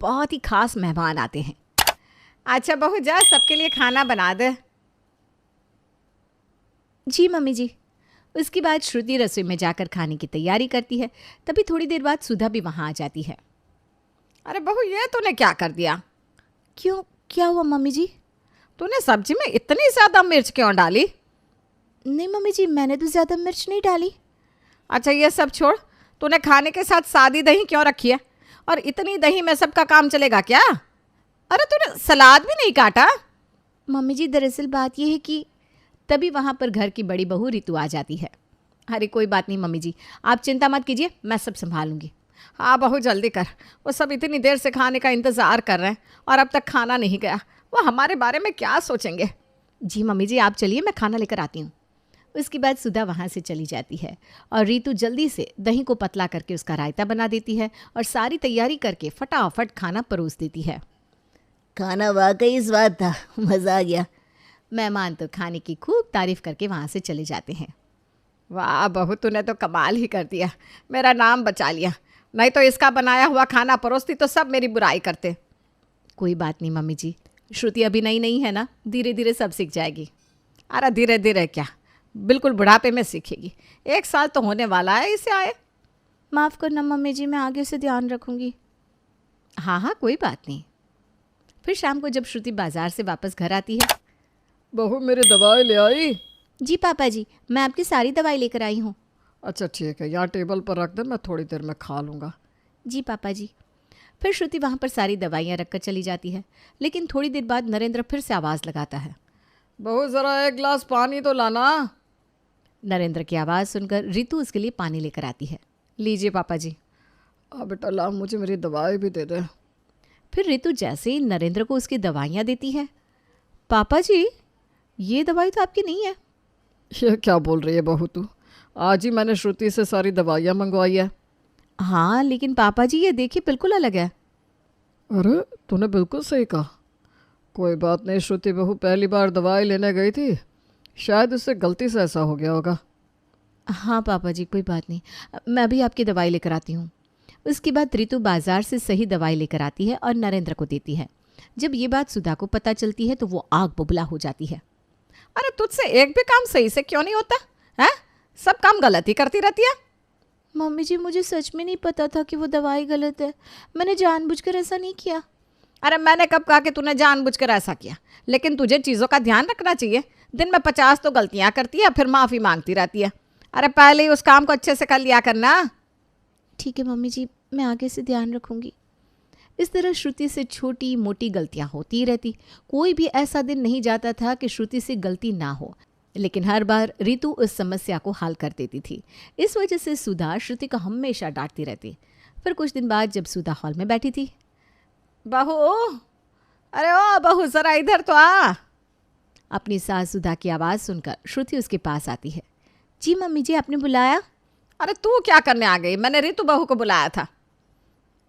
बहुत ही खास मेहमान आते हैं। अच्छा बहू, जा सबके लिए खाना बना दे। जी मम्मी जी। उसके बाद श्रुति रसोई में जाकर खाने की तैयारी करती है। तभी थोड़ी देर बाद सुधा भी वहाँ आ जाती है। अरे बहू, ये तूने क्या कर दिया? क्यों, क्या हुआ मम्मी जी? तूने सब्जी में इतनी ज़्यादा मिर्च क्यों डाली? नहीं मम्मी जी, मैंने तो ज़्यादा मिर्च नहीं डाली। अच्छा ये सब छोड़, तूने खाने के साथ सादी दही क्यों रखी है? और इतनी दही में सबका काम चलेगा क्या? अरे तूने सलाद भी नहीं काटा? मम्मी जी, दरअसल बात यह है कि तभी वहाँ पर घर की बड़ी बहू रितु आ जाती है। अरे कोई बात नहीं मम्मी जी, आप चिंता मत कीजिए, मैं सब संभालूंगी। हाँ बहू जल्दी कर, वो सब इतनी देर से खाने का इंतज़ार कर रहे हैं और अब तक खाना नहीं गया। वो हमारे बारे में क्या सोचेंगे? जी मम्मी जी, आप चलिए, मैं खाना लेकर आती हूँ। उसके बाद सुधा वहाँ से चली जाती है और रितु जल्दी से दही को पतला करके उसका रायता बना देती है और सारी तैयारी करके फटाफट खाना परोस देती है। खाना वाकई स्वाद था, मज़ा आ गया। मेहमान तो खाने की खूब तारीफ करके वहाँ से चले जाते हैं। वाह बहू, तूने तो कमाल ही कर दिया, मेरा नाम बचा लिया। नहीं तो इसका बनाया हुआ खाना परोसती तो सब मेरी बुराई करते। कोई बात नहीं मम्मी जी, श्रुति अभी नई नहीं है ना, धीरे धीरे सब सीख जाएगी। अरे धीरे धीरे क्या, बिल्कुल बुढ़ापे में सीखेगी। 1 साल तो होने वाला है इसे आए। माफ़ करना मम्मी जी, मैं आगे से ध्यान रखूँगी। हाँ हाँ कोई बात नहीं। फिर शाम को जब श्रुति बाज़ार से वापस घर आती है। बहू मेरी दवाई ले आई? जी पापा जी, मैं आपकी सारी दवाई लेकर आई हूँ। अच्छा ठीक है, यहाँ टेबल पर रख दे, मैं थोड़ी देर में खा लूँगा। जी पापा जी। फिर श्रुति वहाँ पर सारी दवाइयाँ रखकर चली जाती है। लेकिन थोड़ी देर बाद नरेंद्र फिर से आवाज़ लगाता है। बहू ज़रा 1 गिलास पानी तो लाना। नरेंद्र की आवाज़ सुनकर रितु उसके लिए पानी लेकर आती है। लीजिए पापा जी। बेटा ला, मुझे मेरी दवाई भी दे दे। फिर रितु जैसे ही नरेंद्र को उसकी दवाइयाँ देती है। पापा जी, ये दवाई तो आपकी नहीं है। ये क्या बोल रही है बहू तू? आज ही मैंने श्रुति से सारी दवाइयाँ मंगवाई है। हाँ लेकिन पापा जी, ये देखिए बिल्कुल अलग है। अरे तूने बिल्कुल सही कहा। कोई बात नहीं, श्रुति बहू पहली बार दवाई लेने गई थी, शायद उससे गलती से ऐसा हो गया होगा। हाँ पापा जी, कोई बात नहीं, मैं अभी आपकी दवाई लेकर आती हूँ। उसके बाद रितु बाजार से सही दवाई लेकर आती है और नरेंद्र को देती है। जब ये बात सुधा को पता चलती है तो वो आग बबूला हो जाती है। अरे तुझसे एक भी काम सही से क्यों नहीं होता है? सब काम गलत ही करती रहती है। मम्मी जी, मुझे सच में नहीं पता था कि वो दवाई गलत है, मैंने जानबूझकर ऐसा नहीं किया। अरे मैंने कब कहा कि तूने जानबूझकर ऐसा किया? लेकिन तुझे चीज़ों का ध्यान रखना चाहिए। दिन में 50 तो गलतियाँ करती है, फिर माफ़ी मांगती रहती है। अरे पहले ही उस काम को अच्छे से कर लिया करना। ठीक है मम्मी जी, मैं आगे से ध्यान रखूँगी। इस तरह श्रुति से छोटी मोटी गलतियां होती ही रहती। कोई भी ऐसा दिन नहीं जाता था कि श्रुति से गलती ना हो, लेकिन हर बार रितु उस समस्या को हल कर देती थी। इस वजह से सुधा श्रुति को हमेशा डांटती रहती। फिर कुछ दिन बाद जब सुधा हॉल में बैठी थी। बहू, अरे ओ बहू ज़रा इधर तो आ। अपनी सास सुधा की आवाज़ सुनकर श्रुति उसके पास आती है। जी मम्मी जी, आपने बुलाया? अरे तू क्या करने आ गई? मैंने रितु बहू को बुलाया था।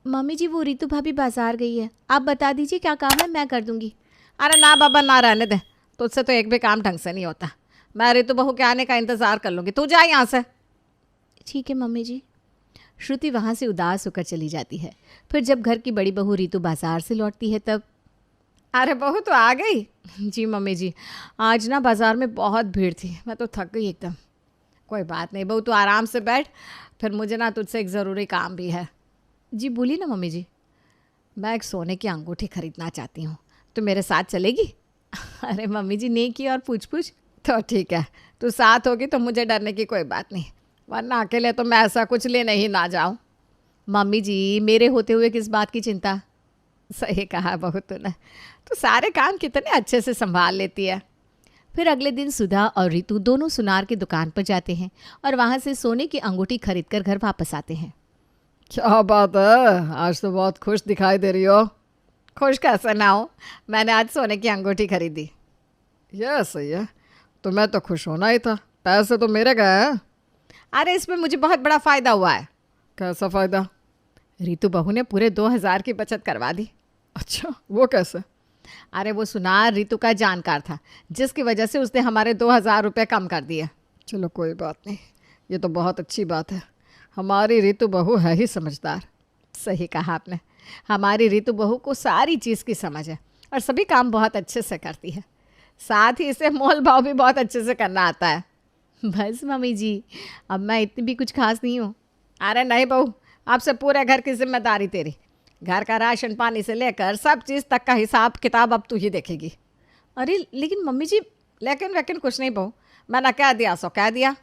मम्मी जी, वो रितु भाभी बाजार गई है, आप बता दीजिए क्या काम है, मैं कर दूंगी। अरे ना बाबा ना, रहने दे, तुझसे तो एक भी काम ढंग से नहीं होता। मैं रितु बहू के आने का इंतज़ार कर लूँगी, तू जा यहाँ से। ठीक है मम्मी जी। श्रुति वहाँ से उदास होकर चली जाती है। फिर जब घर की बड़ी बहू रितु बाजार से लौटती है तब। अरे बहू तो आ गई? जी मम्मी जी, आज ना बाज़ार में बहुत भीड़ थी, मैं तो थक गई एकदम। कोई बात नहीं बहू, तू आराम से बैठ, फिर मुझे ना तुझसे एक ज़रूरी काम भी है। जी बोलिए ना मम्मी जी। मैं एक सोने की अंगूठी खरीदना चाहती हूँ, तो मेरे साथ चलेगी? अरे मम्मी जी, नेकी और पूछ पूछ। तो ठीक है, तू साथ होगी तो मुझे डरने की कोई बात नहीं, वरना अकेले तो मैं ऐसा कुछ लेने ही ना जाऊँ। मम्मी जी, मेरे होते हुए किस बात की चिंता? सही कहा बहू तूने, तो सारे काम कितने अच्छे से संभाल लेती है। फिर अगले दिन सुधा और रितु दोनों सुनार की दुकान पर जाते हैं और वहाँ से सोने की अंगूठी खरीद कर घर वापस आते हैं। क्या बात है, आज तो बहुत खुश दिखाई दे रही हो। खुश कैसे ना हो, मैंने आज सोने की अंगूठी खरीदी। यह सही है, तो मैं तो खुश होना ही था, पैसे तो मेरे गए हैं। अरे इसमें मुझे बहुत बड़ा फ़ायदा हुआ है। कैसा फ़ायदा? रितु बहू ने पूरे 2000 की बचत करवा दी। अच्छा, वो कैसे? अरे वो सुनार रितु का जानकार था, जिसकी वजह से उसने हमारे 2000 रुपये कम कर दिए। चलो कोई बात नहीं, ये तो बहुत अच्छी बात है। हमारी रितु बहू है ही समझदार। सही कहा आपने। हमारी ऋतु बहू को सारी चीज़ की समझ है और सभी काम बहुत अच्छे से करती है। साथ ही इसे मोल भाव भी बहुत अच्छे से करना आता है। बस मम्मी जी, अब मैं इतनी भी कुछ खास नहीं हूँ। अरे नहीं बहू, अब से पूरे घर की जिम्मेदारी तेरी। घर का राशन पानी से लेकर सब चीज़ तक का हिसाब किताब अब तू ही देखेगी। अरे लेकिन मम्मी जी। लेकिन कुछ नहीं बहू, मैंने कह दिया सो कह दिया।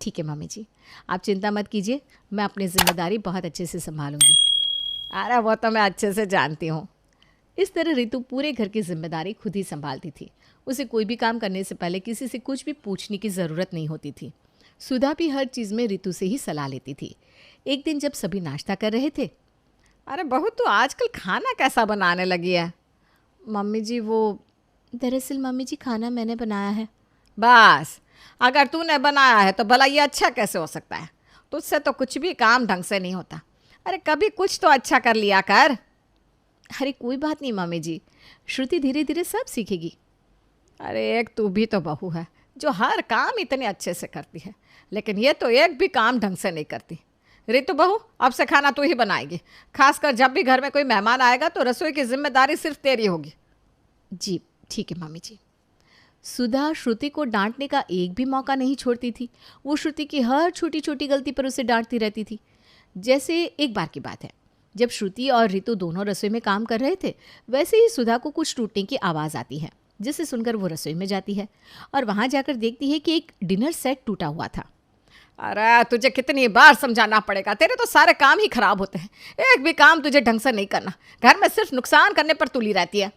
ठीक है मम्मी जी, आप चिंता मत कीजिए, मैं अपनी जिम्मेदारी बहुत अच्छे से संभालूंगी। अरे वो तो मैं अच्छे से जानती हूँ। इस तरह ऋतु पूरे घर की जिम्मेदारी खुद ही संभालती थी। उसे कोई भी काम करने से पहले किसी से कुछ भी पूछने की ज़रूरत नहीं होती थी। सुधा भी हर चीज़ में ऋतु से ही सलाह लेती थी। एक दिन जब सभी नाश्ता कर रहे थे, अरे बहू तू आजकल खाना कैसा बनाने लगी है? मम्मी जी वो, दरअसल मम्मी जी खाना मैंने बनाया है। बस, अगर तूने बनाया है तो भला ये अच्छा कैसे हो सकता है? तुझसे तो कुछ भी काम ढंग से नहीं होता। अरे कभी कुछ तो अच्छा कर लिया कर। अरे कोई बात नहीं मम्मी जी, श्रुति धीरे धीरे सब सीखेगी। अरे एक तू भी तो बहू है जो हर काम इतने अच्छे से करती है, लेकिन ये तो एक भी काम ढंग से नहीं करती। ऋतु बहू, अब से खाना तू ही बनाएगी। खासकर जब भी घर में कोई मेहमान आएगा तो रसोई की जिम्मेदारी सिर्फ तेरी होगी। जी ठीक है मम्मी जी। सुधा श्रुति को डांटने का एक भी मौका नहीं छोड़ती थी। वो श्रुति की हर छोटी छोटी गलती पर उसे डांटती रहती थी। जैसे एक बार की बात है, जब श्रुति और ऋतु दोनों रसोई में काम कर रहे थे, वैसे ही सुधा को कुछ टूटने की आवाज़ आती है, जिसे सुनकर वो रसोई में जाती है और वहाँ जाकर देखती है कि एक डिनर सेट टूटा हुआ था। अरे तुझे कितनी बार समझाना पड़ेगा, तेरे तो सारे काम ही खराब होते हैं। एक भी काम तुझे ढंग से नहीं करना, घर में सिर्फ नुकसान करने पर तुली रहती है।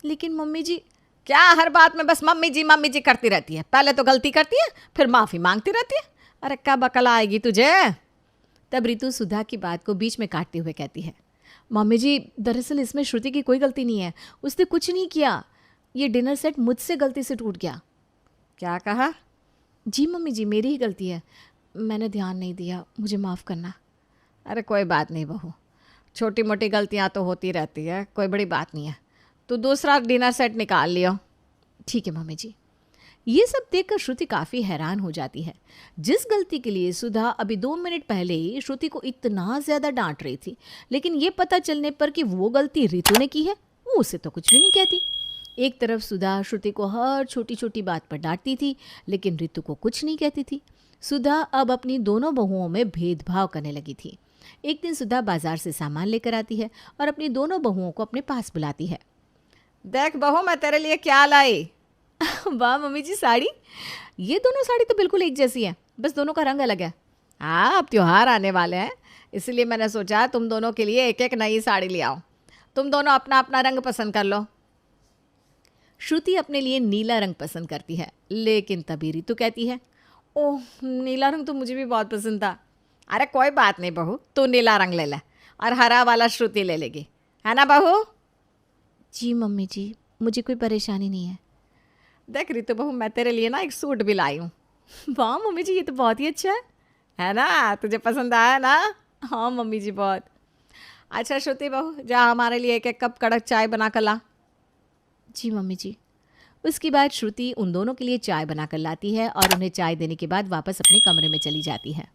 लेकिन मम्मी जी। क्या हर बात में बस मम्मी जी करती रहती है? पहले तो गलती करती है, फिर माफ़ी मांगती रहती है। अरे कब अकल आएगी तुझे? तब ऋतु सुधा की बात को बीच में काटते हुए कहती है, मम्मी जी दरअसल इसमें श्रुति की कोई गलती नहीं है, उसने कुछ नहीं किया। ये डिनर सेट मुझसे गलती से टूट गया। क्या कहा? जी मम्मी जी, मेरी ही गलती है, मैंने ध्यान नहीं दिया, मुझे माफ़ करना। अरे कोई बात नहीं बहू, छोटी मोटी गलतियाँ तो होती रहती है, कोई बड़ी बात नहीं है। तो दूसरा डिनर सेट निकाल लियो। ठीक है मम्मी जी। ये सब देखकर श्रुति काफ़ी हैरान हो जाती है। जिस गलती के लिए सुधा अभी 2 मिनट पहले ही श्रुति को इतना ज़्यादा डांट रही थी, लेकिन ये पता चलने पर कि वो गलती ऋतु ने की है, वो उसे तो कुछ भी नहीं कहती। एक तरफ सुधा श्रुति को हर छोटी छोटी बात पर डांटती थी, लेकिन ऋतु को कुछ नहीं कहती थी। सुधा अब अपनी दोनों बहुओं में भेदभाव करने लगी थी। एक दिन सुधा बाजार से सामान लेकर आती है और अपनी दोनों बहुओं को अपने पास बुलाती है। देख बहू, मैं तेरे लिए क्या लाई। वाह मम्मी जी, साड़ी। ये दोनों साड़ी तो बिल्कुल एक जैसी है, बस दोनों का रंग अलग है। हाँ, अब त्योहार आने वाले हैं, इसलिए मैंने सोचा तुम दोनों के लिए एक एक नई साड़ी ले आओ। तुम दोनों अपना अपना रंग पसंद कर लो। श्रुति अपने लिए नीला रंग पसंद करती है, लेकिन तभी ऋतु कहती है, ओह नीला रंग तो मुझे भी बहुत पसंद था। अरे कोई बात नहीं बहू, तू नीला रंग ले ले और हरा वाला श्रुति ले लेगी, है ना बहू? जी मम्मी जी, मुझे कोई परेशानी नहीं है। देख ऋतु बहू, मैं तेरे लिए ना एक सूट भी लाई हूँ। वाह मम्मी जी, ये तो बहुत ही अच्छा है ना? तुझे पसंद आया ना? हाँ मम्मी जी, बहुत। अच्छा श्रुति बहू, जा हमारे लिए एक एक कप कड़क चाय बना कर ला। जी मम्मी जी। उसके बाद श्रुति उन दोनों के लिए चाय बनाकर लाती है और उन्हें चाय देने के बाद वापस अपने कमरे में चली जाती है।